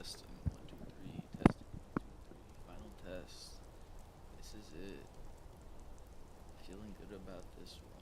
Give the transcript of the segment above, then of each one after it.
Testing 1 2 3. Testing 1 2 3. Final test. This is it. Feeling good about this one.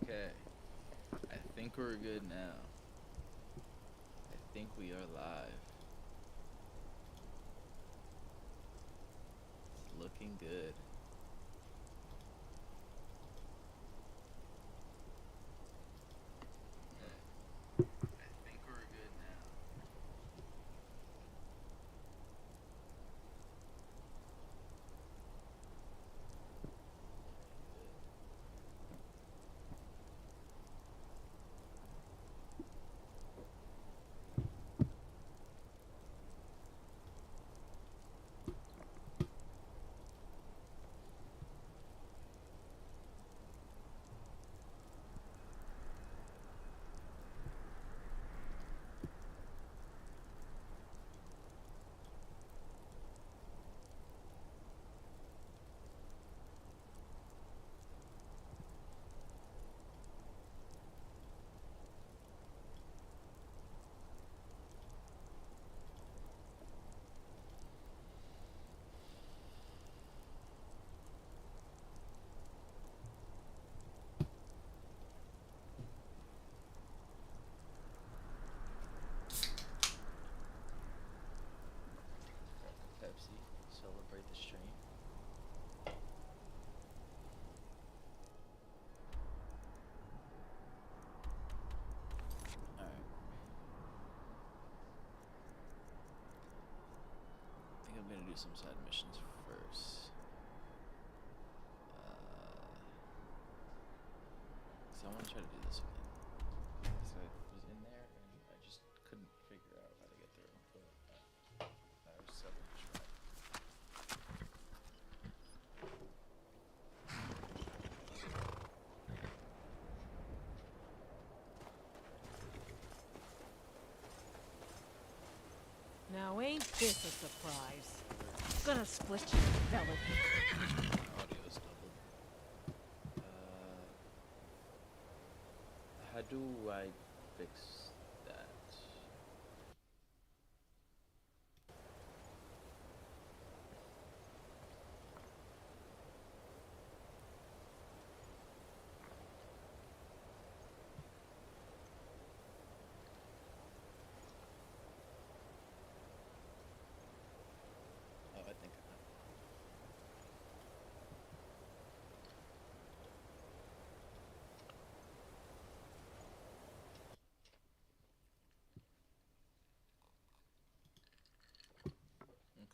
Okay. I think we're good now. I think we are live. It's looking good. I think we're good now. do some side missions first. So I want to try to do this again. So I was in there and I just couldn't figure out how to get through. But I was so distracted. Now ain't this a surprise? Gonna split your velvet. My audio's doubled. How do I fix that? Oh, I think I know.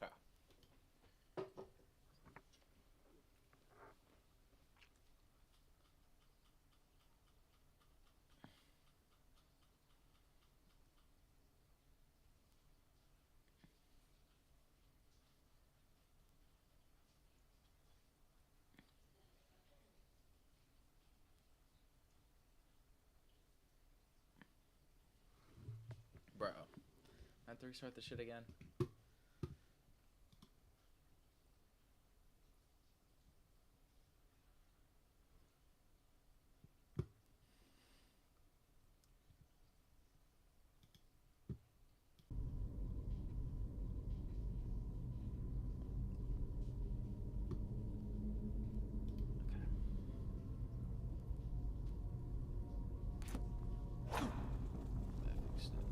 Okay. Bro, I have to restart the shit again. That fixed it.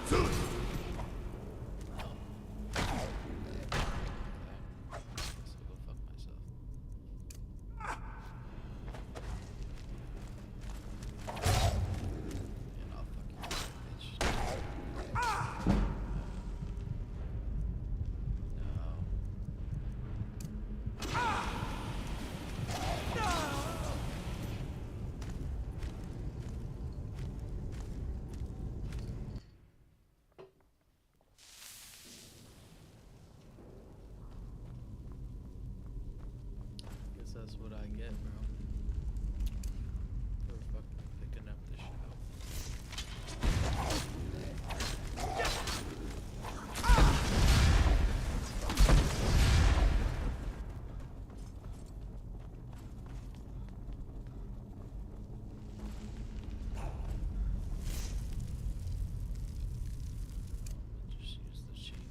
So go fuck myself. And I'll fuck you, bitch. Guess that's what I get, bro. For fucking picking up the shit. Just use the sheet.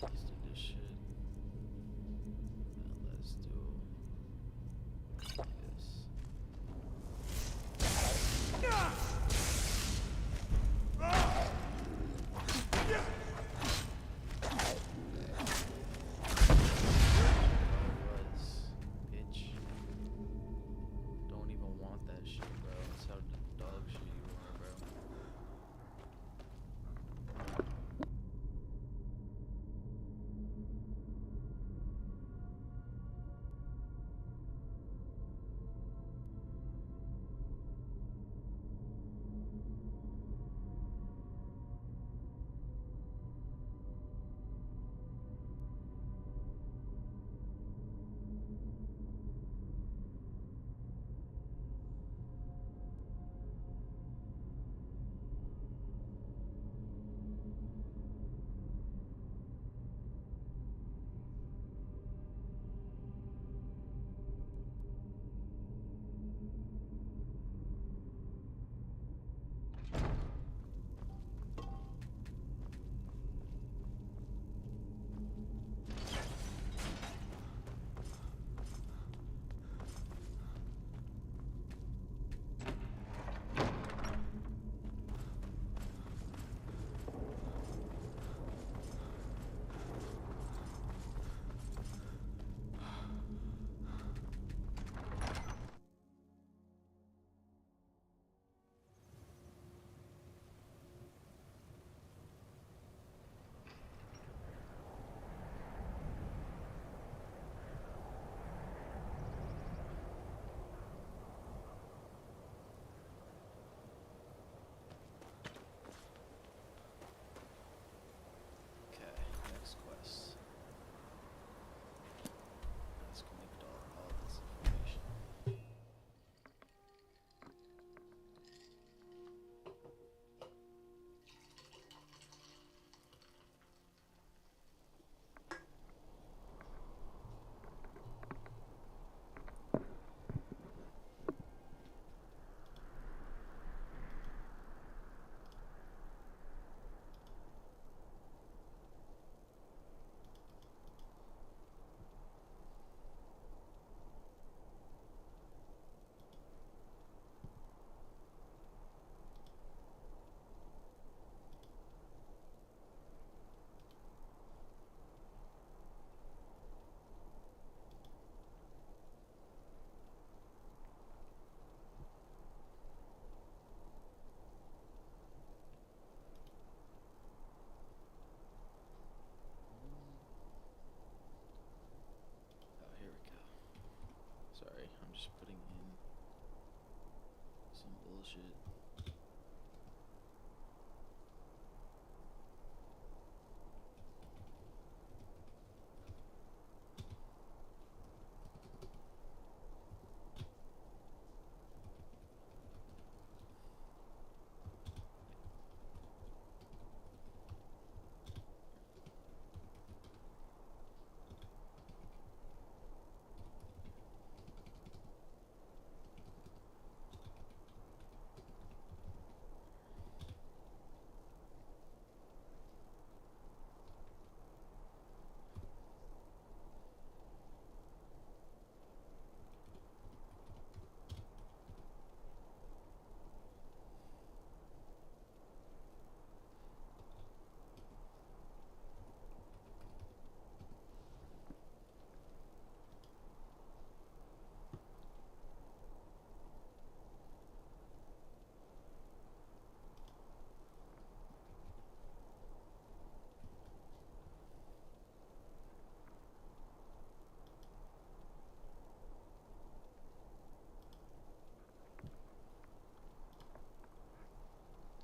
Let's do this shit. And let's do this. Bitch. Don't even want that shit, bro. That's how dog shit you are, bro. just putting in some bullshit.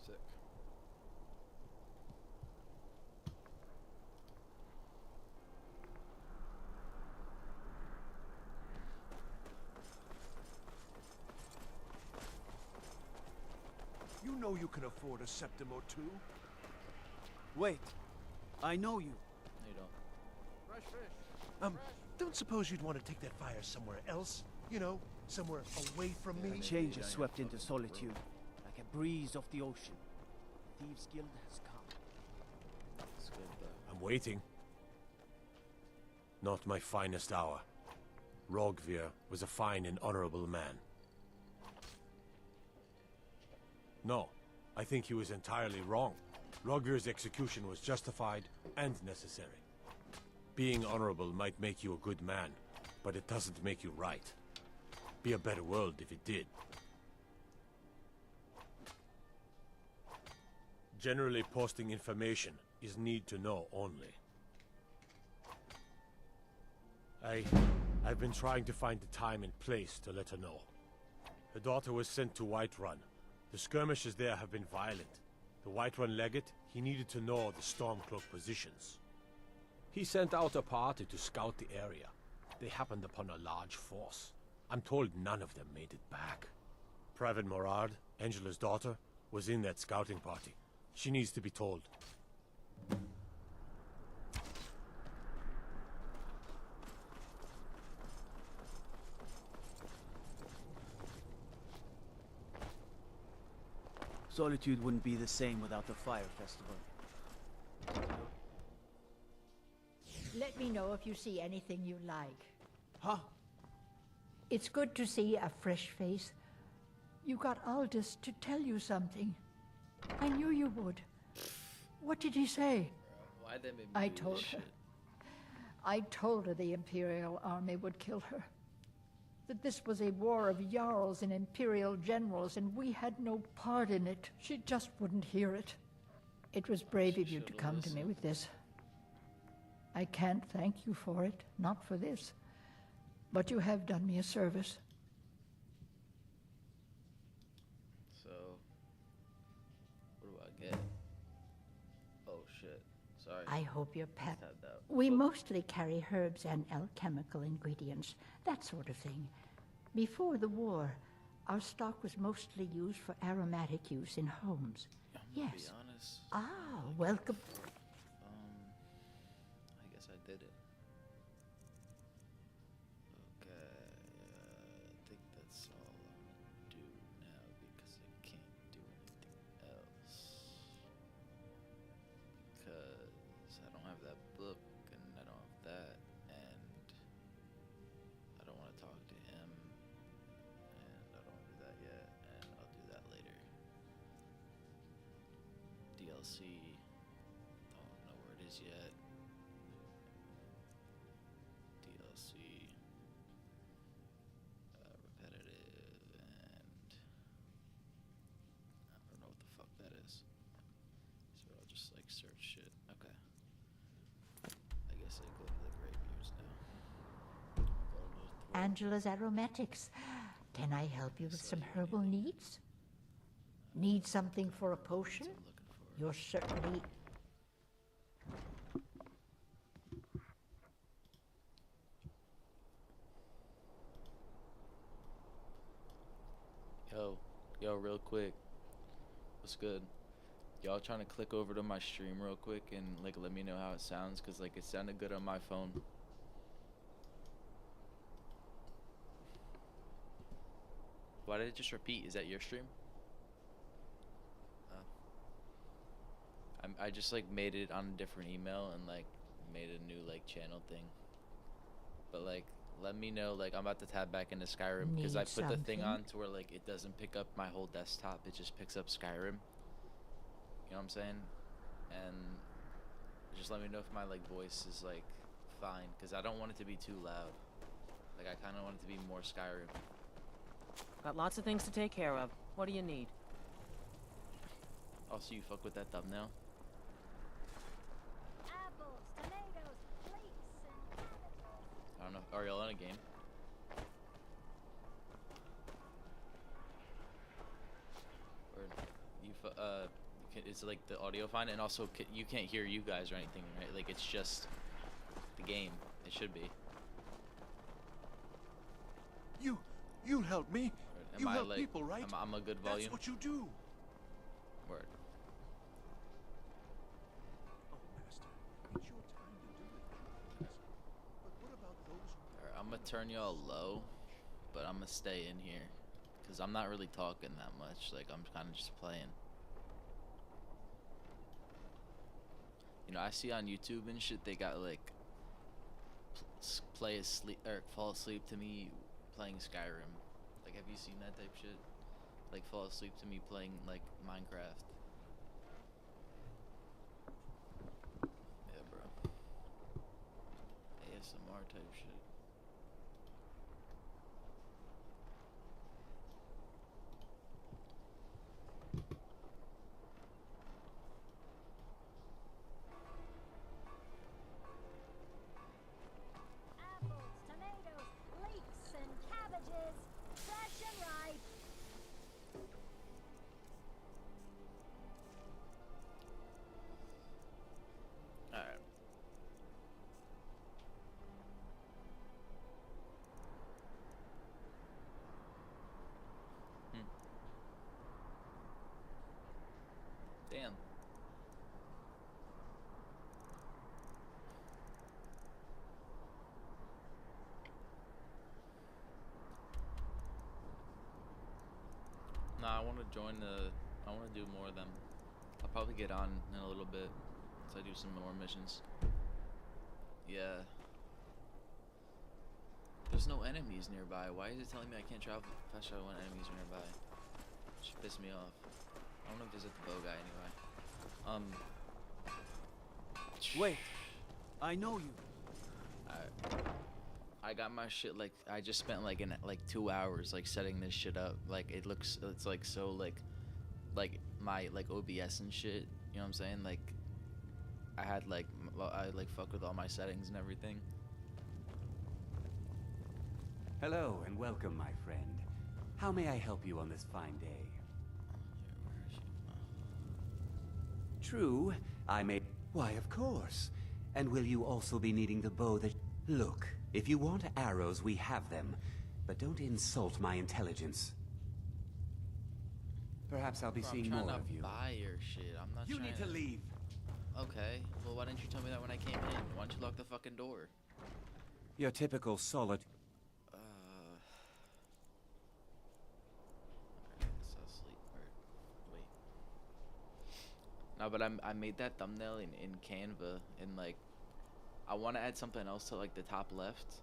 Sick. You know you can afford a septim or two. Wait, I know you. No, you don't. Fresh fish. Don't suppose you'd want to take that fire somewhere else? You know, somewhere away from me? Change has swept into solitude, like a breeze off the ocean. Thieves' Guild has come. It's good though. I'm waiting. Not my finest hour. Rogvir was a fine and honorable man. No, I think he was entirely wrong. Rogvir's execution was justified and necessary. Being honorable might make you a good man, but it doesn't make you right. Be a better world if it did. Generally, posting information is need to know only. I've been trying to find the time and place to let her know. Her daughter was sent to Whiterun. The skirmishes there have been violent. The Whiterun legate, he needed to know the Stormcloak positions. He sent out a party to scout the area. They happened upon a large force. I'm told none of them made it back. Private Morard, Angela's daughter, was in that scouting party. She needs to be told. Solitude wouldn't be the same without the fire festival. Let me know if you see anything you like. Huh? It's good to see a fresh face. You got Aldous to tell you something. I knew you would. What did he say? Why'd they make me I do told this her. shit? I told her the Imperial army would kill her. That this was a war of Jarls and Imperial generals, and we had no part in it. She just wouldn't hear it. It was brave of you to should've come to me listened. with this. I can't thank you for it, not for this. But you have done me a service. So, what do I get? Oh shit. Sorry. I hope you're pep. Had that. We Oh, mostly carry herbs and alchemical ingredients, that sort of thing. Before the war, our stock was mostly used for aromatic use in homes. I'm gonna Yes. Be honest. Ah, welcome. I guess I did it. Okay. I think that's all I'm gonna do now because I can't do anything else. Because I don't have that book and I don't have that and I don't want to talk to him and I don't want to do that yet and I'll do that later. DLC. Don't know where it is yet. DLC. Repetitive and I don't know what the fuck that is. So I'll just like search shit. Okay. I guess I go to the graveyards now. I'll go to the Angela's aromatics. Can I help you with some herbal needs? Need something for a potion? That's what I'm looking for. You're certainly... Yo, real quick. What's good? Y'all trying to click over to my stream real quick and like let me know how it sounds, cause like it sounded good on my phone. Why did it just repeat? Is that your stream? I just like made it on a different email and like made a new like channel thing. But like let me know, like I'm about to tab back into Skyrim because I put the thing on to where like it doesn't pick up my whole desktop, it just picks up Skyrim. You know what I'm saying? And just let me know if my like voice is like fine, because I don't want it to be too loud. Like I kind of want it to be more Skyrim. Got lots of things to take care of. What do you need? Also, you fuck with that thumbnail? Apples, tomatoes, leeks, and cabbages. I don't know. Are y'all in a game? Or is like the audio fine? And also, you can't hear you guys or anything, right? Like it's just the game. It should be. You help me. Am You I, help like, people, right? I'm a good volume. That's what you do. Word. Oh, Master, it's your time to do it. But what about those who... Alright, I'm gonna turn y'all low, but I'm gonna stay in here. Because I'm not really talking that much. Like, I'm kind of just playing. You know, I see on YouTube and shit, they got, like, fall asleep to me playing Skyrim. Like, have you seen that type shit? Like, fall asleep to me playing, like, Minecraft. Yeah, bro. ASMR type shit. Apples, tomatoes, leeks, and cabbages. Fresh and ripe. Alright. Damn. Nah, I want to join I want to do more of them. I'll probably get on in a little bit once I do some more missions. Yeah. There's no enemies nearby. Why is it telling me I can't travel fast travel when enemies are nearby? Just piss me off. I don't know if there's a bow guy anyway. Wait, I know you. I got my shit, like, I just spent like 2 hours like setting this shit up. Like it's like so like my like OBS and shit, you know what I'm saying? Like I had like I like fuck with all my settings and everything. Hello and welcome, my friend. How may I help you on this fine day? Where is she? True, I may... Why, of course. And will you also be needing the bow that... Look, if you want arrows, we have them. But don't insult my intelligence. Perhaps I'll be Bro, seeing I'm trying more to of you. buy your shit. I'm not You trying need to leave. Okay. Well, why didn't you tell me that when I came in? Why don't you lock the fucking door? Your typical solid... Alright, so sleep. Wait. No, but I made that thumbnail in Canva, and like I want to add something else to like the top left,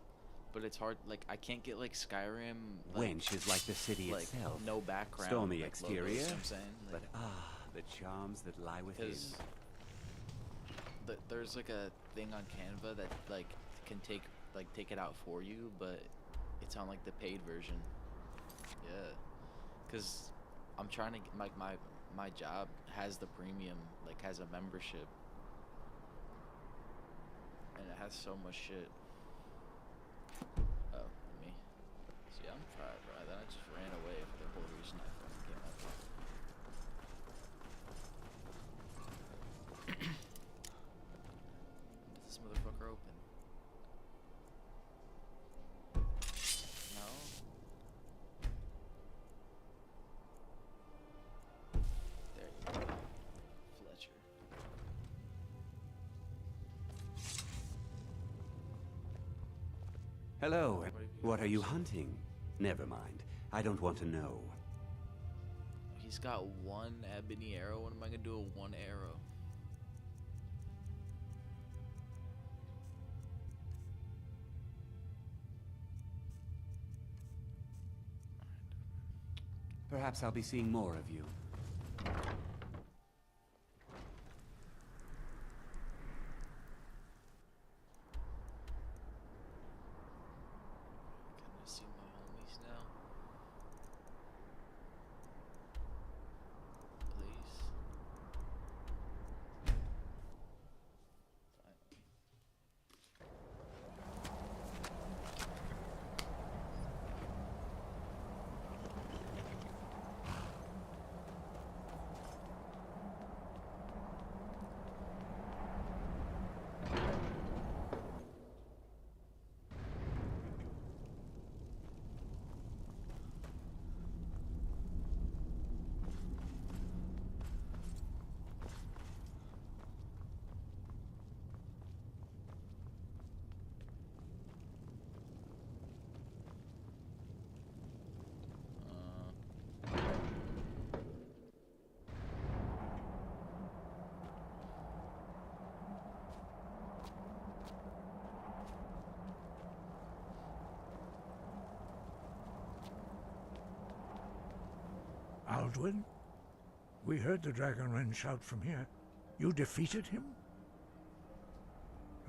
but it's hard. Like I can't get like Skyrim. Like, Wench is like the city like, itself. no background. Stormy like, exterior, logos, you know what I'm saying? but Like, the charms that lie within. because there's like a thing on Canva that like can take it out for you, but it's on like the paid version. Yeah, because I'm trying to get like my job has the premium, like has a membership, and it has so much shit. Oh, me. British knife in the game ever. Is this motherfucker open? No? There you go. Fletcher. Hello. What are you hunting? Never mind. I don't want to know. He's got one ebony arrow. What am I gonna do with one arrow? Perhaps I'll be seeing more of you. Can I see my homies now? Please. Finally. Alduin? We heard the Dragonren shout from here. You defeated him?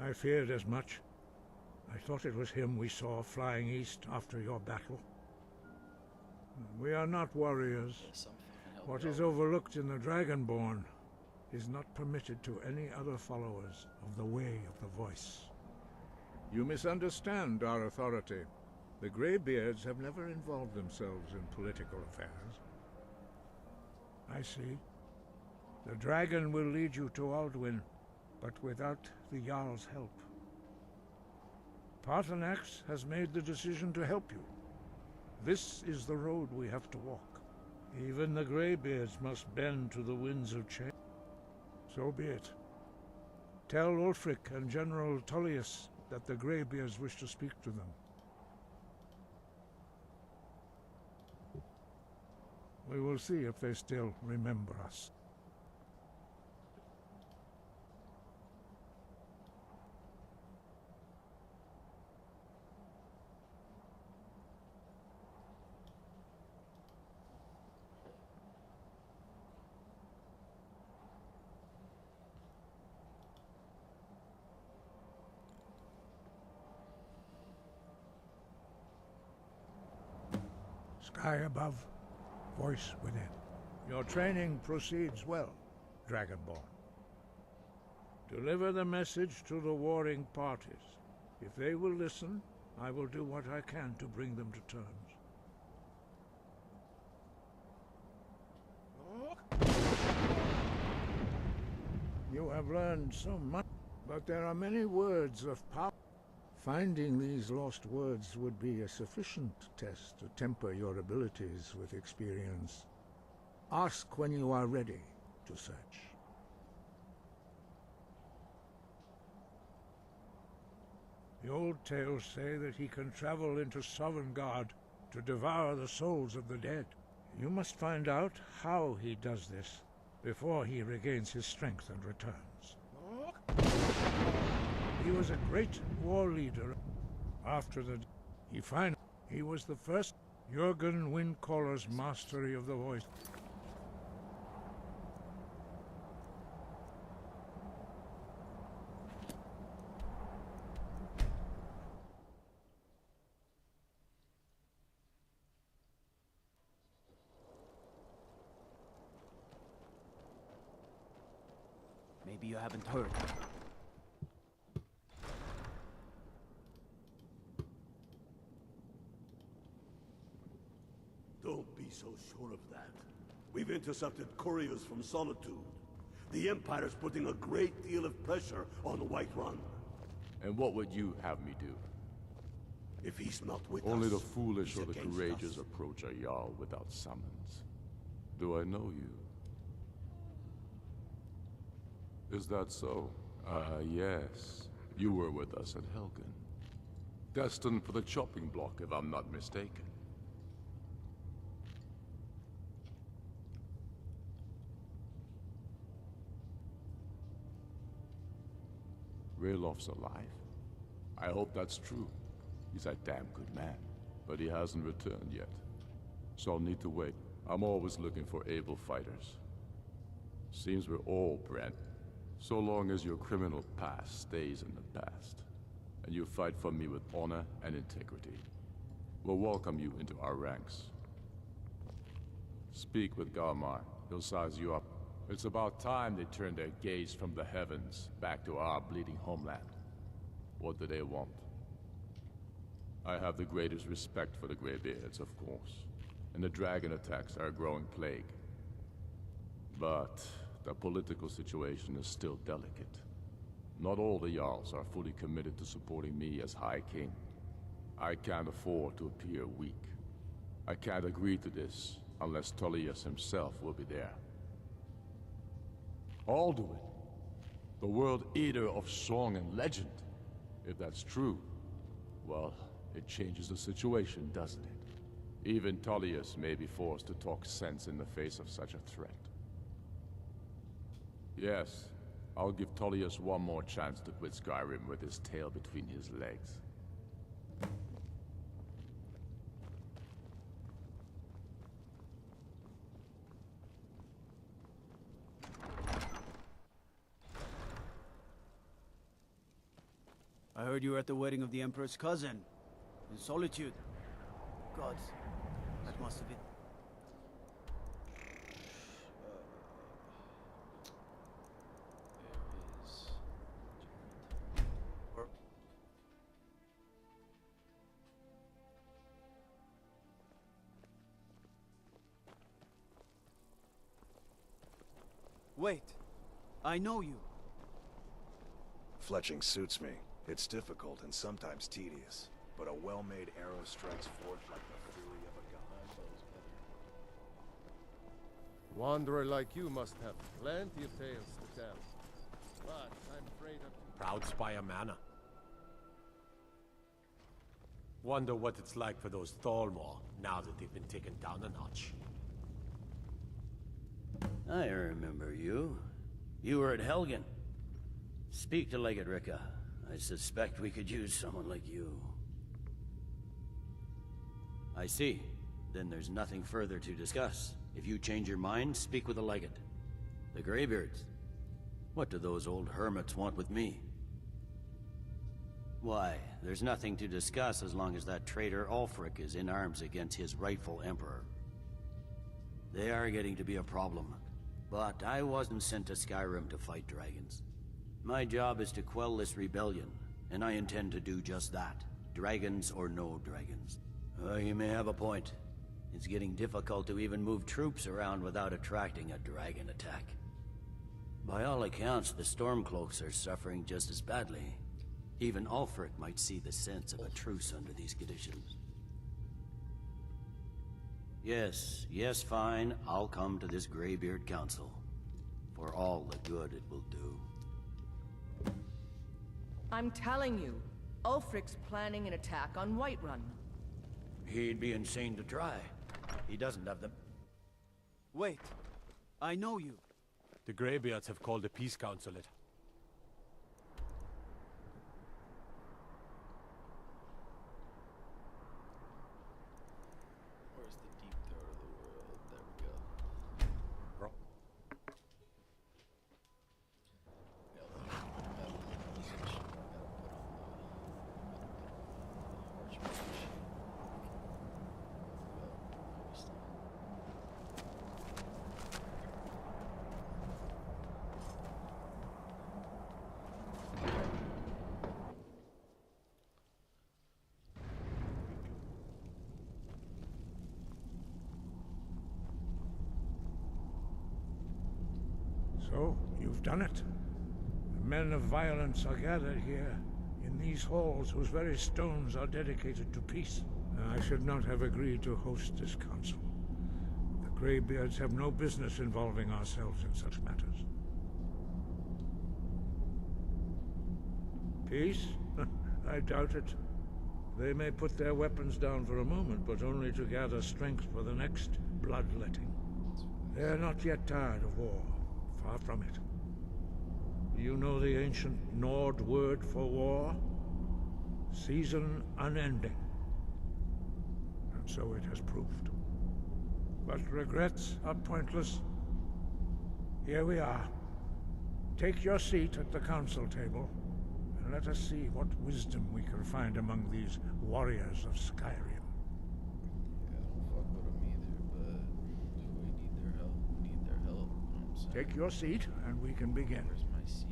I feared as much. I thought it was him we saw flying east after your battle. We are not warriors. Yes, I'm fucking helping What out. is overlooked in the Dragonborn is not permitted to any other followers of the Way of the Voice. You misunderstand our authority. The Greybeards have never involved themselves in political affairs. I see. The dragon will lead you to Alduin, but without the Jarl's help. Paarthurnax has made the decision to help you. This is the road we have to walk. Even the Greybeards must bend to the winds of change. So be it. Tell Ulfric and General Tullius that the Greybeards wish to speak to them. We will see if they still remember us. Sky above, voice within. Your training proceeds well, Dragonborn. Deliver the message to the warring parties. If they will listen, I will do what I can to bring them to terms. You have learned so much, but there are many words of power. Finding these lost words would be a sufficient test to temper your abilities with experience. Ask when you are ready to search. The old tales say that he can travel into Sovngarde to devour the souls of the dead. You must find out how he does this before he regains his strength and returns. He was a great war leader. After he was the first Jurgen Windcaller's mastery of the voice. Maybe you haven't heard. Don't be so sure of that. We've intercepted couriers from Solitude. The Empire's putting a great deal of pressure on Whiterun. And what would you have me do? If he's not with us... Only the foolish he's or the against courageous us. approach a Jarl without summons. Do I know you? Is that so? Ah, yes. You were with us at Helgen. Destined for the chopping block, if I'm not mistaken. Raylof's alive. I hope that's true. He's a damn good man, but he hasn't returned yet. So I'll need to wait. I'm always looking for able fighters. Seems we're all Brent. So long as your criminal past stays in the past, and you fight for me with honor and integrity, we'll welcome you into our ranks. Speak with Galmar. He'll size you up. It's about time they turned their gaze from the heavens back to our bleeding homeland. What do they want? I have the greatest respect for the Greybeards, of course, and the dragon attacks are a growing plague. But the political situation is still delicate. Not all the Jarls are fully committed to supporting me as High King. I can't afford to appear weak. I can't agree to this unless Tullius himself will be there. Alduin, the World Eater of song and legend. If that's true, well, it changes the situation, doesn't it? Even Tullius may be forced to talk sense in the face of such a threat. Yes, I'll give Tullius one more chance to quit Skyrim with his tail between his legs. I heard you were at the wedding of the Emperor's cousin, in Solitude. God, that must have been... Wait, I know you. Fletching suits me. It's difficult and sometimes tedious, but a well-made arrow strikes forth like the fury of a god. Wanderer like you must have plenty of tales to tell. But I'm afraid of... Proud Spire Manor. Wonder what it's like for those Thalmor, now that they've been taken down a notch. I remember you. You were at Helgen. Speak to Legate Ricka. I suspect we could use someone like you. I see. Then there's nothing further to discuss. If you change your mind, speak with the Legate. The Greybeards. What do those old hermits want with me? Why, there's nothing to discuss as long as that traitor Ulfric is in arms against his rightful emperor. They are getting to be a problem. But I wasn't sent to Skyrim to fight dragons. My job is to quell this rebellion, and I intend to do just that. Dragons or no dragons. You may have a point. It's getting difficult to even move troops around without attracting a dragon attack. By all accounts, the Stormcloaks are suffering just as badly. Even Ulfric might see the sense of a truce under these conditions. Yes, fine. I'll come to this Greybeard Council. For all the good it will do. I'm telling you, Ulfric's planning an attack on Whiterun. He'd be insane to try. He doesn't have the... Wait, I know you. The Greybeards have called a peace council it. Where's the deep throat of the world? There we go. Bro. So, you've done it. The men of violence are gathered here, in these halls whose very stones are dedicated to peace. I should not have agreed to host this council. The Greybeards have no business involving ourselves in such matters. Peace? I doubt it. They may put their weapons down for a moment, but only to gather strength for the next bloodletting. They are not yet tired of war. Far from it. Do you know the ancient Nord word for war? Season unending. And so it has proved. But regrets are pointless. Here we are. Take your seat at the council table, and let us see what wisdom we can find among these warriors of Skyrim. Yeah, I don't fuck with them either, but we need their help. We need their help. You know what I'm saying? Take your seat, and we can begin. Where's my seat?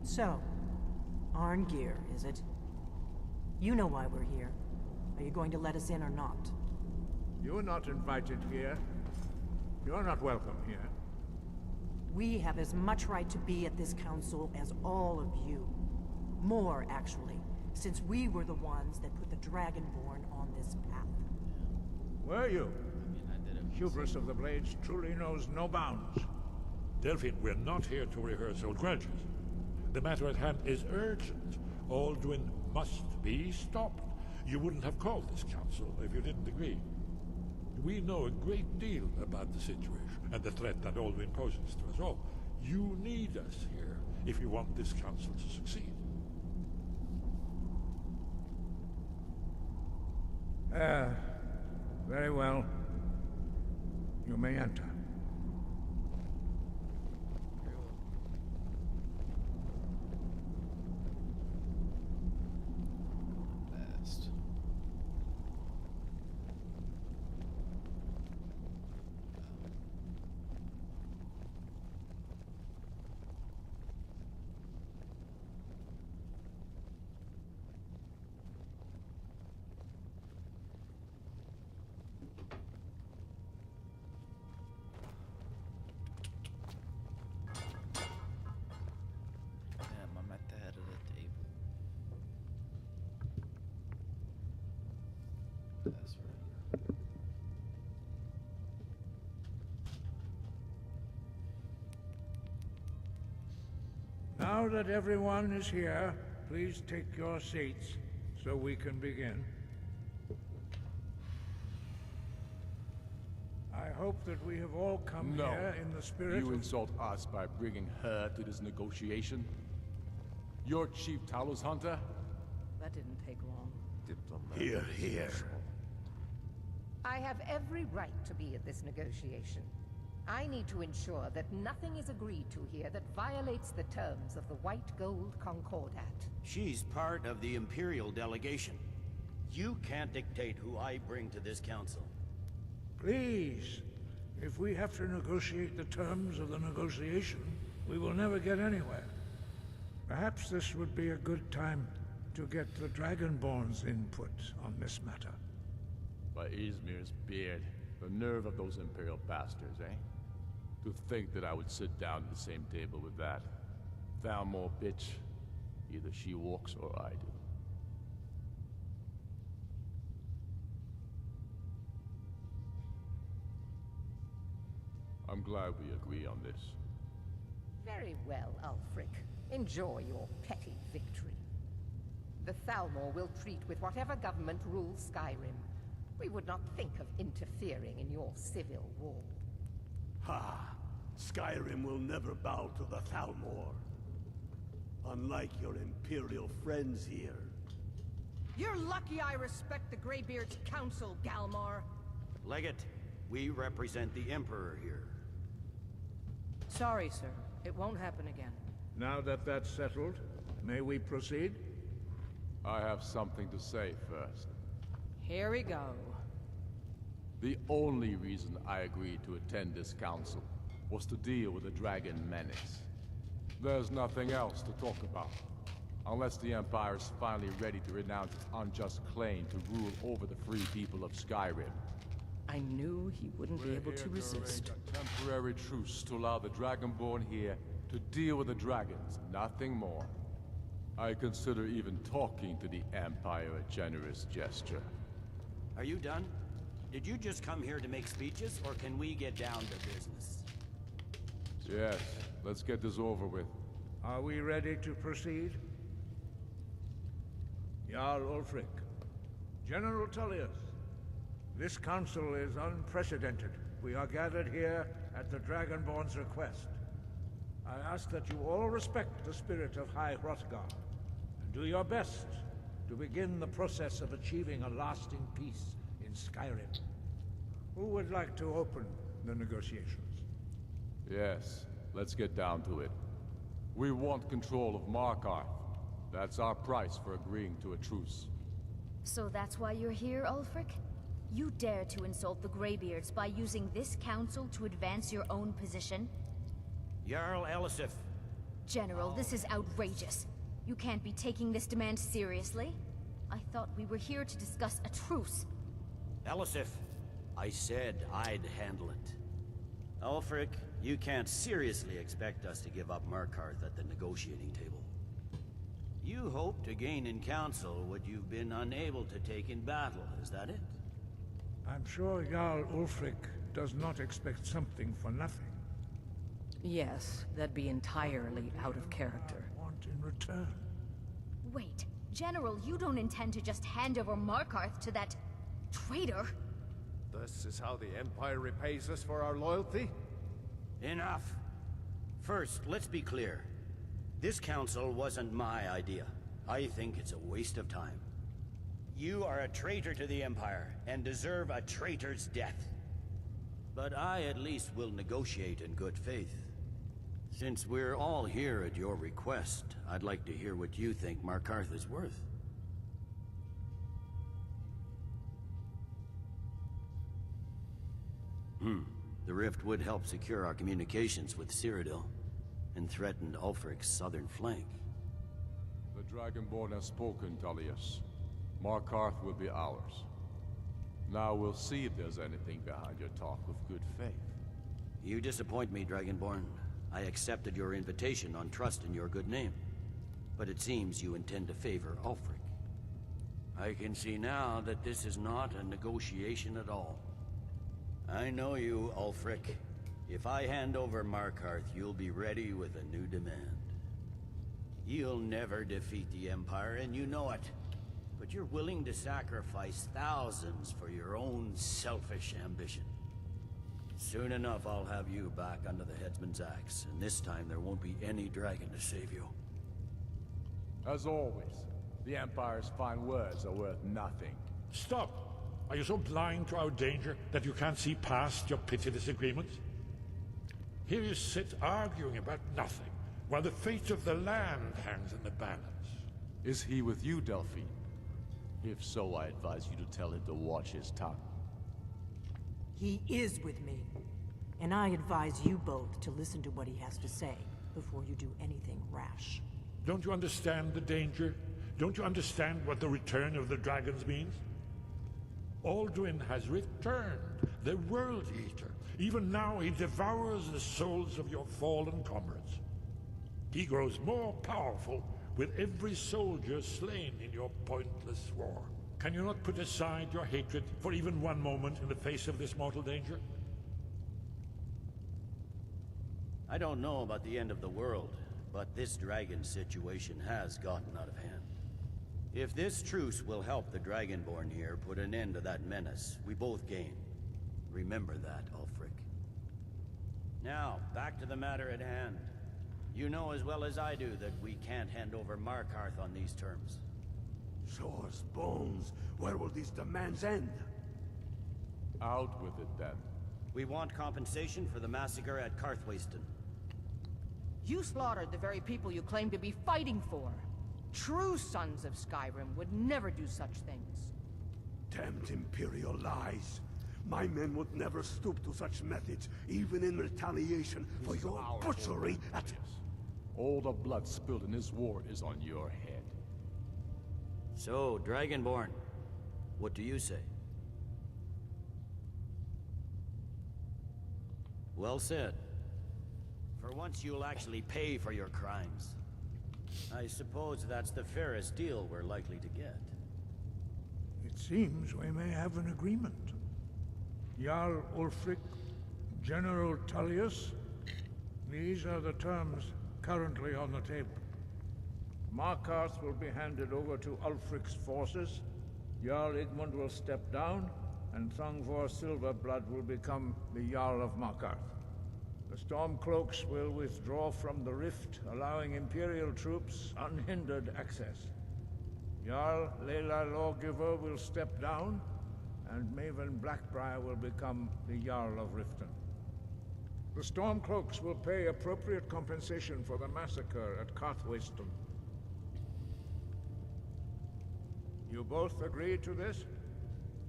So, Arngeir, is it? You know why we're here. Are you going to let us in or not? You are not invited here. You're not welcome here. We have as much right to be at this council as all of you. More, actually, since we were the ones that put the Dragonborn on this path. Were you? I did it. Hubris of the Blades truly knows no bounds. Delphine, we're not here to rehearse old grudges. The matter at hand is urgent. Alduin must be stopped. You wouldn't have called this council if you didn't agree. We know a great deal about the situation and the threat that Alduin poses to us all. You need us here if you want this council to succeed. Very well. You may enter. Fast. Damn, I'm at the head of the table. That's right. Now that everyone is here, please take your seats so we can begin. I hope that we have all come here in the spirit You of... insult us by bringing her to this negotiation? You're Chief Talos Hunter? That didn't take long. Here, here. I have every right to be at this negotiation. I need to ensure that nothing is agreed to here that violates the terms of the White Gold Concordat. She's part of the Imperial delegation. You can't dictate who I bring to this council. Please, if we have to negotiate the terms of the negotiation, we will never get anywhere. Perhaps this would be a good time to get the Dragonborn's input on this matter. By Izmir's beard, the nerve of those Imperial bastards, eh? To think that I would sit down at the same table with that. Thalmor bitch. Either she walks or I do. I'm glad we agree on this. Very well, Ulfric. Enjoy your petty victory. The Thalmor will treat with whatever government rules Skyrim. We would not think of interfering in your civil war. Ha! Skyrim will never bow to the Thalmor. Unlike your Imperial friends here. You're lucky I respect the Greybeard's council, Galmar. Legate, we represent the Emperor here. Sorry, sir. It won't happen again. Now that that's settled, may we proceed? I have something to say first. Here we go. The only reason I agreed to attend this council was to deal with the Dragon Menace. There's nothing else to talk about. Unless the Empire is finally ready to renounce its unjust claim to rule over the free people of Skyrim. I knew he wouldn't be able to resist. A temporary truce to allow the Dragonborn here to deal with the dragons, nothing more. I consider even talking to the Empire a generous gesture. Are you done? Did you just come here to make speeches, or can we get down to business? Yes, let's get this over with. Are we ready to proceed? Jarl Ulfric, General Tullius, this council is unprecedented. We are gathered here at the Dragonborn's request. I ask that you all respect the spirit of High Hrothgar, and do your best to begin the process of achieving a lasting peace in Skyrim. Who would like to open the negotiations? Yes, let's get down to it. We want control of Markarth. That's our price for agreeing to a truce. So that's why you're here, Ulfric? You dare to insult the Greybeards by using this council to advance your own position? Jarl Elisif. General, this is outrageous. You can't be taking this demand seriously. I thought we were here to discuss a truce. Elisif, I said I'd handle it. Ulfric, you can't seriously expect us to give up Markarth at the negotiating table. You hope to gain in council what you've been unable to take in battle, is that it? I'm sure Jarl Ulfric does not expect something for nothing. Yes, that'd be entirely out of character. Want in return? Wait, General, you don't intend to just hand over Markarth to that traitor? This is how the Empire repays us for our loyalty? Enough. First, let's be clear. This council wasn't my idea. I think it's a waste of time. You are a traitor to the Empire, and deserve a traitor's death. But I at least will negotiate in good faith. Since we're all here at your request, I'd like to hear what you think Markarth is worth. The rift would help secure our communications with Cyrodiil, and threatened Ulfric's southern flank. The Dragonborn has spoken, Tullius. Markarth will be ours. Now we'll see if there's anything behind your talk of good faith. You disappoint me, Dragonborn. I accepted your invitation on trust in your good name. But it seems you intend to favor Ulfric. I can see now that this is not a negotiation at all. I know you, Ulfric. If I hand over Markarth, you'll be ready with a new demand. You'll never defeat the Empire, and you know it. But you're willing to sacrifice thousands for your own selfish ambition. Soon enough, I'll have you back under the headsman's axe, and this time there won't be any dragon to save you. As always, the Empire's fine words are worth nothing. Stop! Are you so blind to our danger that you can't see past your petty disagreements? Here you sit arguing about nothing, while the fate of the land hangs in the balance. Is he with you, Delphine? If so, I advise you to tell him to watch his tongue. He is with me. And I advise you both to listen to what he has to say before you do anything rash. Don't you understand the danger? Don't you understand what the return of the dragons means? Alduin has returned, the World Eater. Even now he devours the souls of your fallen comrades. He grows more powerful with every soldier slain in your pointless war. Can you not put aside your hatred for even one moment in the face of this mortal danger? I don't know about the end of the world, but this dragon situation has gotten out of hand. If this truce will help the Dragonborn here put an end to that menace, we both gain. Remember that, Ulfric. Now, back to the matter at hand. You know as well as I do that we can't hand over Markarth on these terms. Show us bones. Where will these demands end? Out with it, then. We want compensation for the massacre at Karthwasten. You slaughtered the very people you claim to be fighting for. True sons of Skyrim would never do such things. Damned Imperial lies. My men would never stoop to such methods, even in retaliation for your butchery at... All the blood spilled in this war is on your head. So, Dragonborn, what do you say? Well said. For once you'll actually pay for your crimes. I suppose that's the fairest deal we're likely to get. It seems we may have an agreement. Jarl Ulfric, General Tullius, these are the terms currently on the table. Markarth will be handed over to Ulfric's forces, Jarl Igmund will step down, and Thongvor Silverblood will become the Jarl of Markarth. The Stormcloaks will withdraw from the rift, allowing Imperial troops unhindered access. Jarl Layla Lawgiver will step down, and Maven Blackbriar will become the Jarl of Riften. The Stormcloaks will pay appropriate compensation for the massacre at Carthwayston. You both agree to this?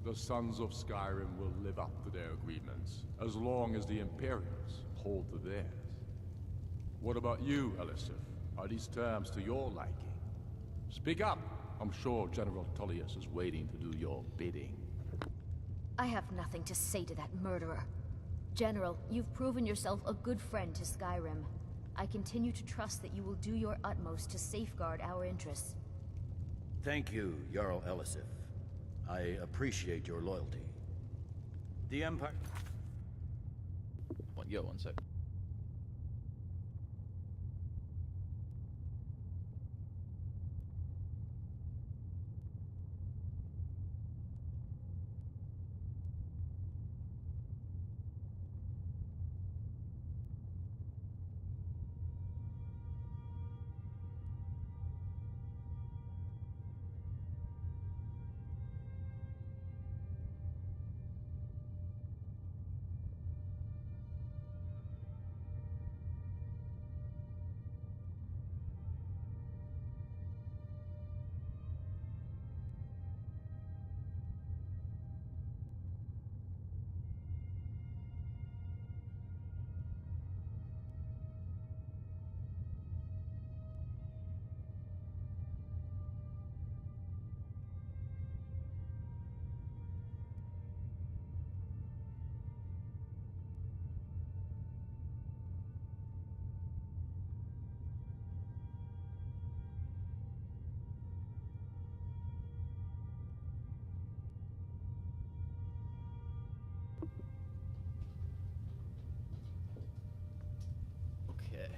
The Sons of Skyrim will live up to their agreements, as long as the Imperials hold to theirs. What about you, Elisif? Are these terms to your liking? Speak up! I'm sure General Tullius is waiting to do your bidding. I have nothing to say to that murderer. General, you've proven yourself a good friend to Skyrim. I continue to trust that you will do your utmost to safeguard our interests. Thank you, Jarl Elisif. I appreciate your loyalty. The Empire... One sec.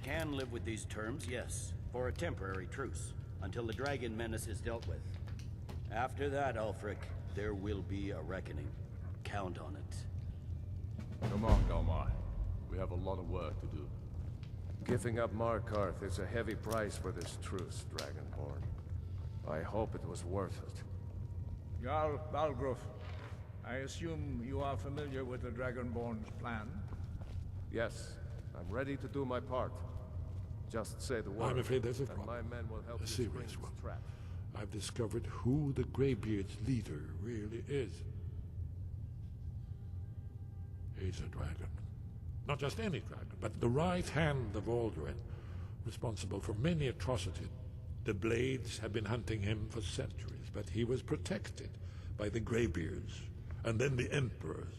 Can live with these terms, yes, for a temporary truce, until the dragon menace is dealt with. After that, Ulfric, there will be a reckoning. Count on it. Come on, Galmar. We have a lot of work to do. Giving up Markarth is a heavy price for this truce, Dragonborn. I hope it was worth it. Jarl Balgruuf, I assume you are familiar with the Dragonborn's plan? Yes, I'm ready to do my part. Just say the word. I'm afraid there's a and problem. my men will help A you spring serious this one. trap. I've discovered who the Greybeard's leader really is. He's a dragon. Not just any dragon, but the right hand of Alduin, responsible for many atrocities. The Blades have been hunting him for centuries, but he was protected by the Greybeards, and then the Emperors.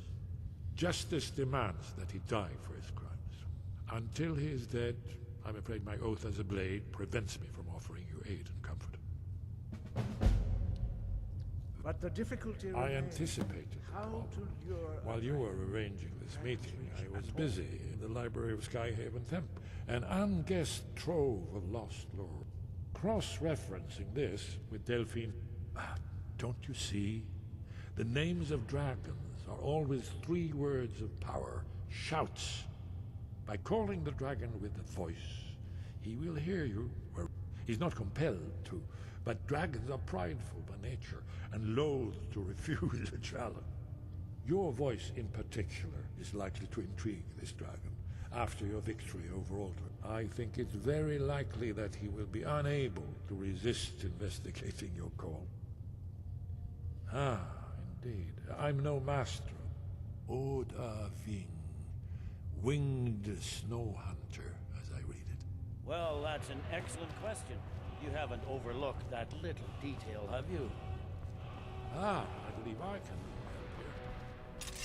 Justice demands that he die for his crimes. Until he is dead, I'm afraid my oath as a Blade prevents me from offering you aid and comfort. But the difficulty I remains anticipated the how problem. to lure... While you were arranging this meeting, I was busy in the library of Skyhaven Temple, an unguessed trove of lost lore. Cross-referencing this with Delphine... Don't you see? The names of dragons are always 3 words of power, shouts. By calling the dragon with a voice, he will hear you. Or he's not compelled to, but dragons are prideful by nature and loath to refuse a challenge. Your voice in particular is likely to intrigue this dragon after your victory over Alduin. I think it's very likely that he will be unable to resist investigating your call. Ah, indeed. I'm no master. Odahving, winged snow hunter, as I read it. Well, that's an excellent question. You haven't overlooked that little detail, have you? Ah, I believe I can help here.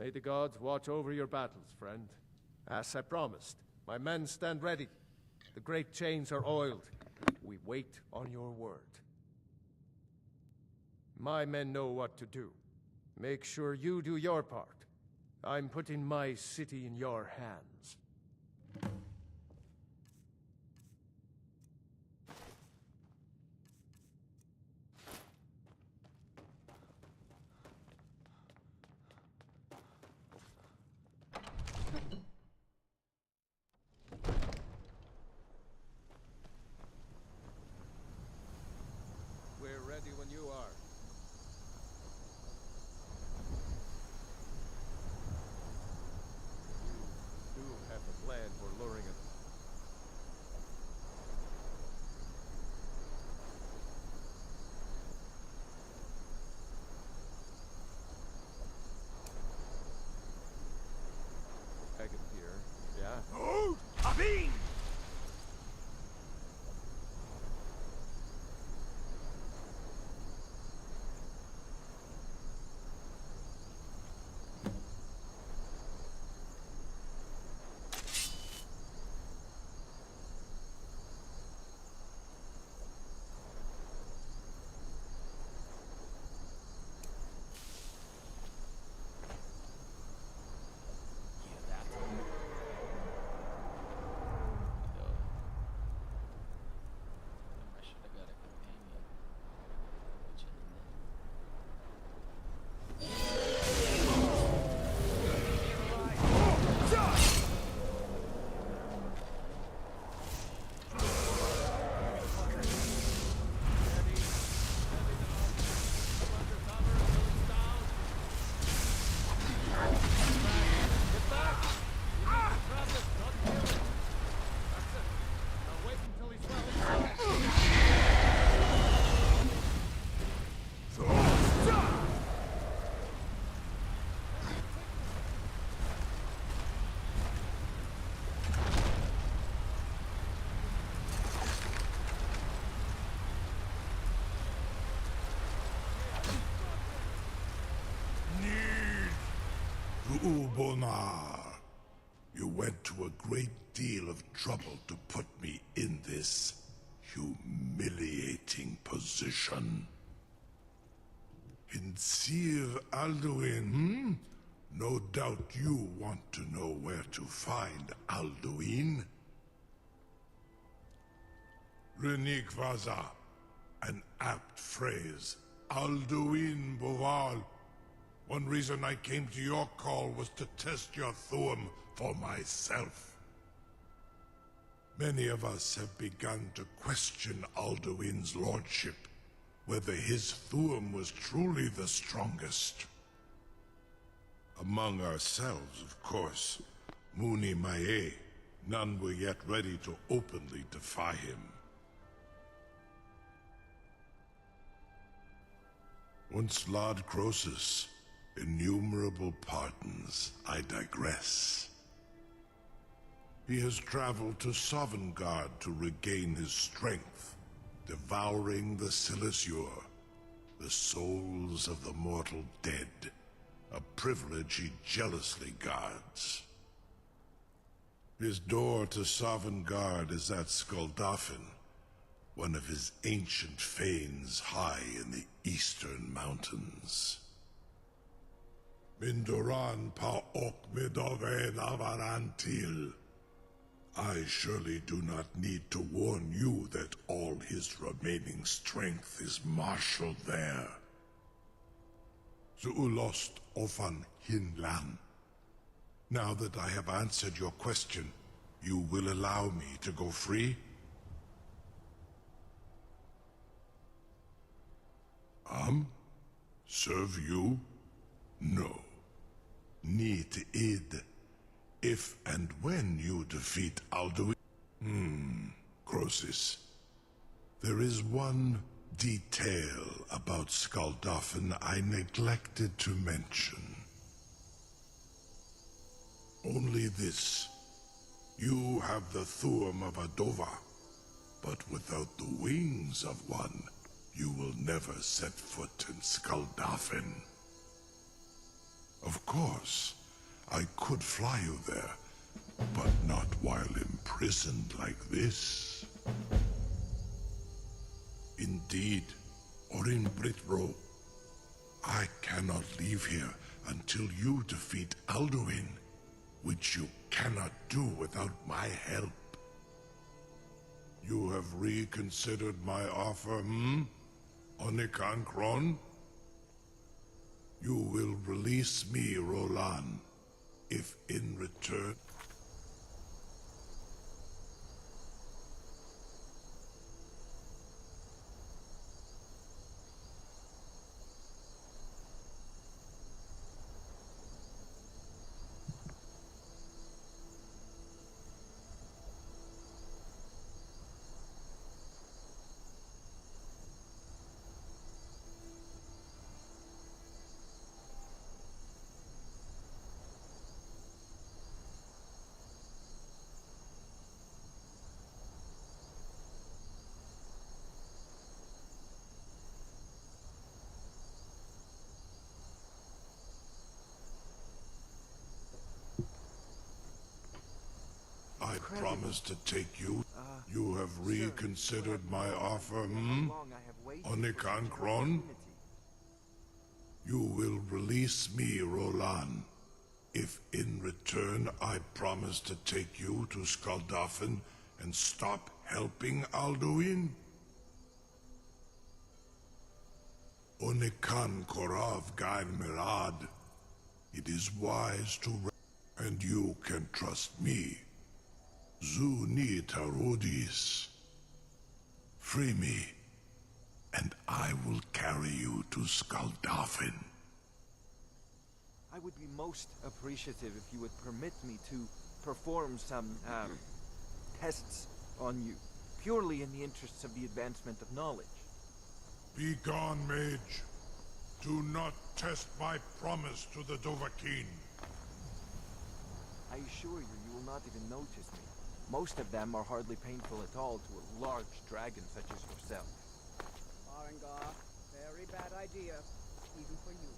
May the gods watch over your battles, friend. As I promised, my men stand ready. The great chains are oiled. We wait on your word. My men know what to do. Make sure you do your part. I'm putting my city in your hands. We're ready when you are. You do have a plan for luring it. Dragon here, yeah? Oh, Abin! I should have got a companion. Which is Ubonar, you went to a great deal of trouble to put me in this humiliating position. In Sir Alduin, No doubt you want to know where to find Alduin. Renik Vaza, an apt phrase. Alduin Boval. One reason I came to your call was to test your Thuum for myself. Many of us have begun to question Alduin's lordship, whether his Thuum was truly the strongest. Among ourselves, of course, Muni Mae, none were yet ready to openly defy him. Once Lord Croesus, innumerable pardons, I digress. He has traveled to Sovngarde to regain his strength, devouring the Silesure, the souls of the mortal dead, a privilege he jealously guards. His door to Sovngarde is at Skuldafn, one of his ancient fanes high in the eastern mountains. Mindoran pa ok midoven avarantil. I surely do not need to warn you that all his remaining strength is marshaled there. Zuulost ofan hinlan. Now that I have answered your question, you will allow me to go free? Serve you? No. Need id. If and when you defeat Alduin. Croesus. There is one detail about Skuldafn I neglected to mention. Only this. You have the Thuum of Adova, but without the wings of one, you will never set foot in Skuldafn. Of course, I could fly you there, but not while imprisoned like this. Indeed, Orin Britro, I cannot leave here until you defeat Alduin, which you cannot do without my help. You have reconsidered my offer, Onikan Kron? You will release me, Roland, if in return... I promise to take you. You have reconsidered my offer, Onikan Kron? You will release me, Roland, if in return I promise to take you to Skaldafen and stop helping Alduin? Onikan Korav Gair Mirad. It is wise to... And you can trust me. Zuni Tarudis. Free me, and I will carry you to Skaldafen. I would be most appreciative if you would permit me to perform some, tests on you, purely in the interests of the advancement of knowledge. Be gone, Mage. Do not test my promise to the Dovahkiin. I assure you, you will not even notice me. Most of them are hardly painful at all to a large dragon such as yourself. Farengar, very bad idea, even for you.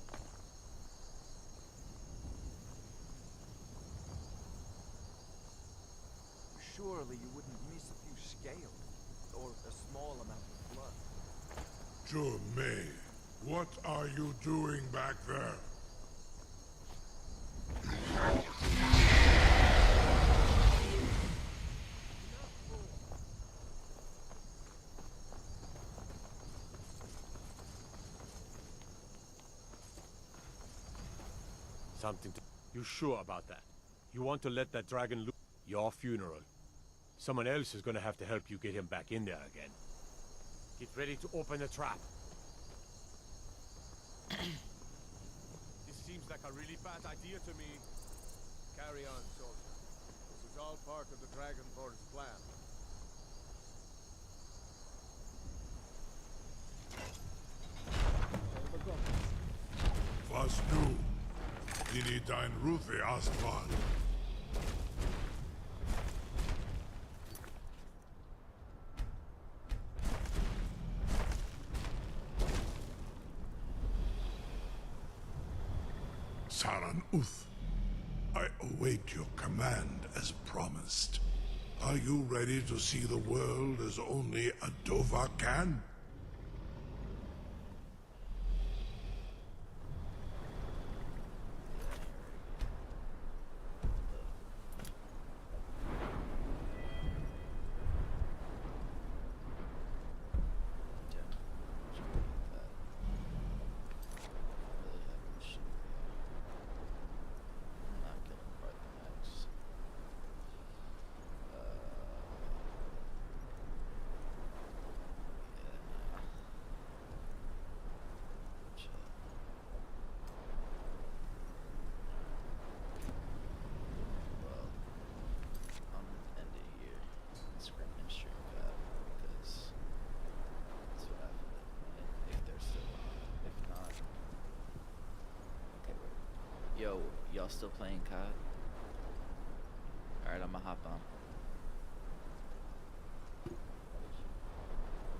Surely you wouldn't miss a few scales, or a small amount of blood. May, what are you doing back there? Something to... You sure about that? You want to let that dragon loose? Your funeral. Someone else is gonna have to help you get him back in there again. Get ready to open the trap. This seems like a really bad idea to me. Carry on, soldier. This is all part of the Dragonborn's plan. Was du? Dini dein Rufe Astval. Saran Uth, I await your command as promised. Are you ready to see the world as only a Dova can? Yo, y'all still playing COD? Alright, I'ma hop on.